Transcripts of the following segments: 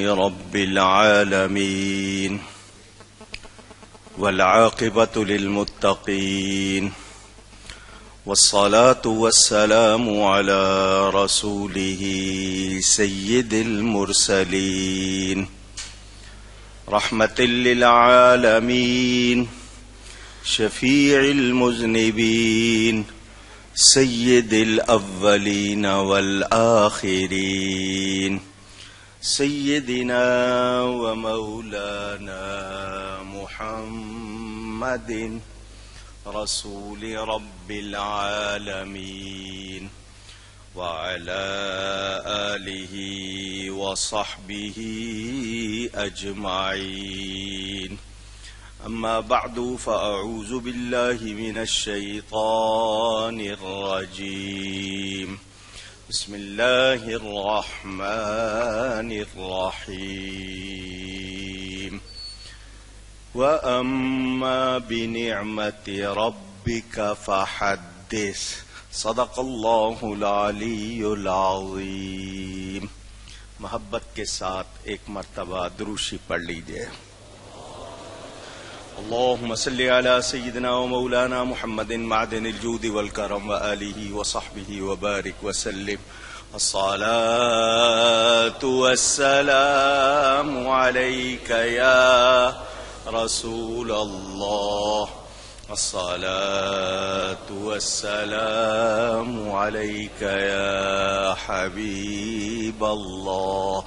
رب العالمين والعاقبة للمتقين والصلاة والسلام على رسوله سيد المرسلين رحمة للعالمين شفيع المذنبين سيد الأولين والآخرين سيدنا ومولانا محمد رسول رب العالمين وعلى آله وصحبه أجمعين أما بعد فأعوذ بالله من الشيطان الرجيم بسم الله الرحمن الرحيم وأما بنعمة ربك فحدث صدق اللہ العلی العظیم. محبت کے ساتھ ایک مرتبہ دروشی پڑھ لیجئے. اللهم صل على سيدنا ومولانا محمد معدن الجود والكرم وآله وصحبه وبارك وسلم. الصلاة والسلام عليك يا رسول الله الصلاة والسلام عليك يا حبيب الله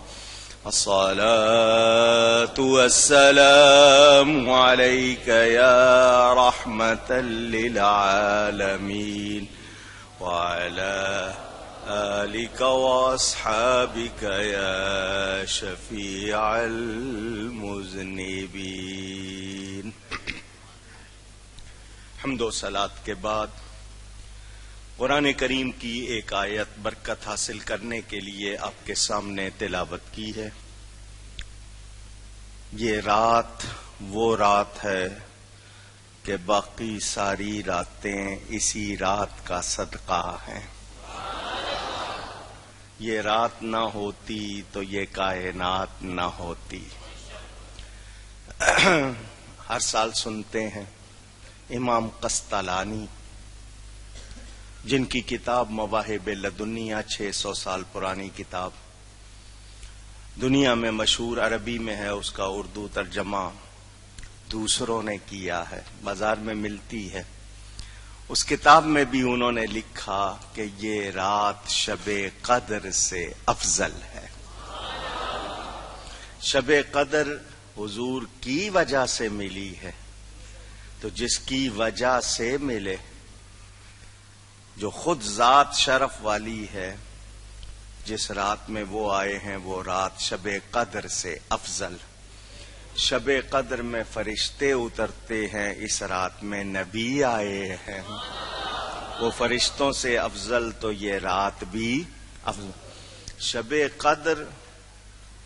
الصلاة والسلام عليك يا رحمة للعالمين وعلى آلك وأصحابك يا شفيع المذنبين. حمد و صلات کے بعد قرآن کریم کی ایک آیت برکت حاصل کرنے کے لیے آپ کے سامنے تلاوت کی ہے. یہ رات وہ رات ہے کہ باقی ساری راتیں اسی رات کا صدقہ ہیں. یہ رات نہ ہوتی تو یہ کائنات نہ ہوتی. ہر سال سنتے ہیں امام قسطلانی جن کی کتاب مواہب لدنیہ 600 سال پرانی کتاب دنیا میں مشہور، عربی میں ہے، اس کا اردو ترجمہ دوسروں نے کیا ہے، بازار میں ملتی ہے. اس کتاب میں بھی انہوں نے لکھا کہ یہ رات شب قدر سے افضل ہے. شب قدر حضور کی وجہ سے ملی ہے، تو جس کی وجہ سے ملے، جو خود ذات شرف والی ہے، جس رات میں وہ آئے ہیں وہ رات شب قدر سے افضل. شب قدر میں فرشتے اترتے ہیں، اس رات میں نبی آئے ہیں. وہ فرشتوں سے افضل تو یہ رات بھی افضل. شب قدر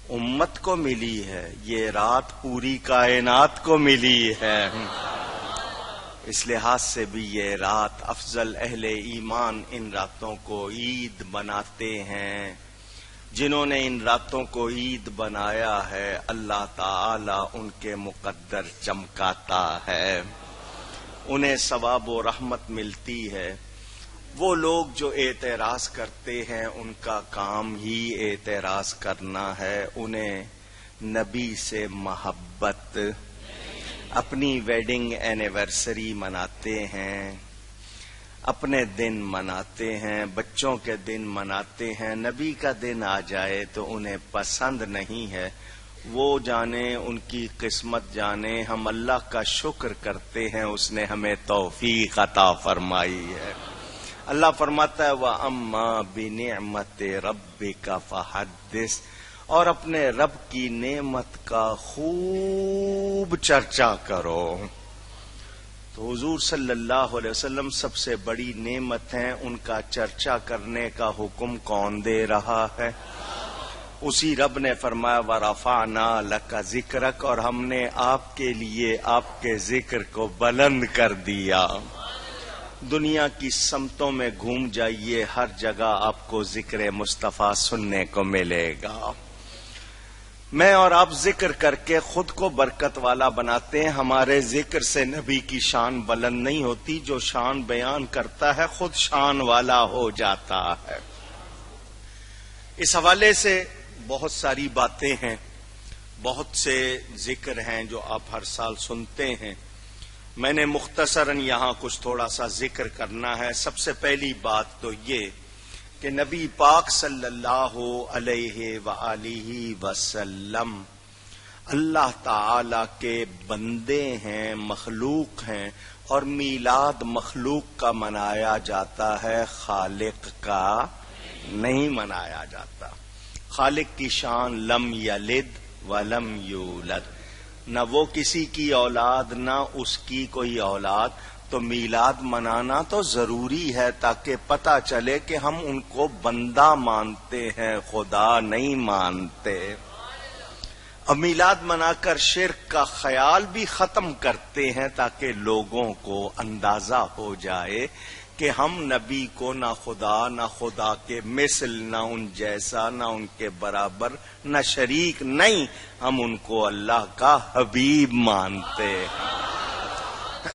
امت کو ملی ہے، یہ رات پوری کائنات کو ملی ہے. اس لحاظ سے بھی یہ رات افضل. اہل ایمان ان راتوں کو عید بناتے ہیں. جنہوں نے ان راتوں کو عید بنایا ہے اللہ تعالی ان کے مقدر چمکاتا ہے، انہیں ثواب و رحمت ملتی ہے. وہ لوگ جو اعتراض کرتے ہیں ان کا کام ہی اعتراض کرنا ہے. انہیں نبی سے محبت، اپنی ویڈنگ اینیورسری مناتے ہیں، اپنے دن مناتے ہیں، بچوں کے دن مناتے ہیں. نبی کا دن آ جائے تو انہیں پسند نہیں ہے. وہ جانے، ان کی قسمت جانے. ہم اللہ کا شکر کرتے ہیں اس نے ہمیں توفیق عطا فرمائی ہے. اللہ فرماتا ہے وَأَمَّا بِنِعْمَةِ رَبِّكَ فَحَدِّثْ، اور اپنے رب کی نعمت کا خوب چرچا کرو. تو حضور صلی اللہ علیہ وسلم سب سے بڑی نعمت ہیں، ان کا چرچا کرنے کا حکم کون دے رہا ہے؟ اسی رب نے فرمایا وَرَفَعْنَا لَكَ ذِكْرَكَ، اور ہم نے آپ کے لیے آپ کے ذکر کو بلند کر دیا. دنیا کی سمتوں میں گھوم جائیے، ہر جگہ آپ کو ذکر مصطفیٰ سننے کو ملے گا. میں اور آپ ذکر کر کے خود کو برکت والا بناتے ہیں. ہمارے ذکر سے نبی کی شان بلند نہیں ہوتی. جو شان بیان کرتا ہے خود شان والا ہو جاتا ہے. اس حوالے سے بہت ساری باتیں ہیں، بہت سے ذکر ہیں جو آپ ہر سال سنتے ہیں. میں نے مختصراً یہاں کچھ تھوڑا سا ذکر کرنا ہے. سب سے پہلی بات تو یہ کہ نبی پاک صلی اللہ علیہ وآلہ وسلم اللہ تعالی کے بندے ہیں، مخلوق ہیں، اور میلاد مخلوق کا منایا جاتا ہے، خالق کا نہیں منایا جاتا. خالق کی شان لم یلد ولم یولد، نہ وہ کسی کی اولاد نہ اس کی کوئی اولاد. تو میلاد منانا تو ضروری ہے تاکہ پتہ چلے کہ ہم ان کو بندہ مانتے ہیں، خدا نہیں مانتے. اب میلاد منا کر شرک کا خیال بھی ختم کرتے ہیں تاکہ لوگوں کو اندازہ ہو جائے کہ ہم نبی کو نہ خدا کے مثل، نہ ان جیسا، نہ ان کے برابر، نہ شریک، نہیں، ہم ان کو اللہ کا حبیب مانتے ہیں.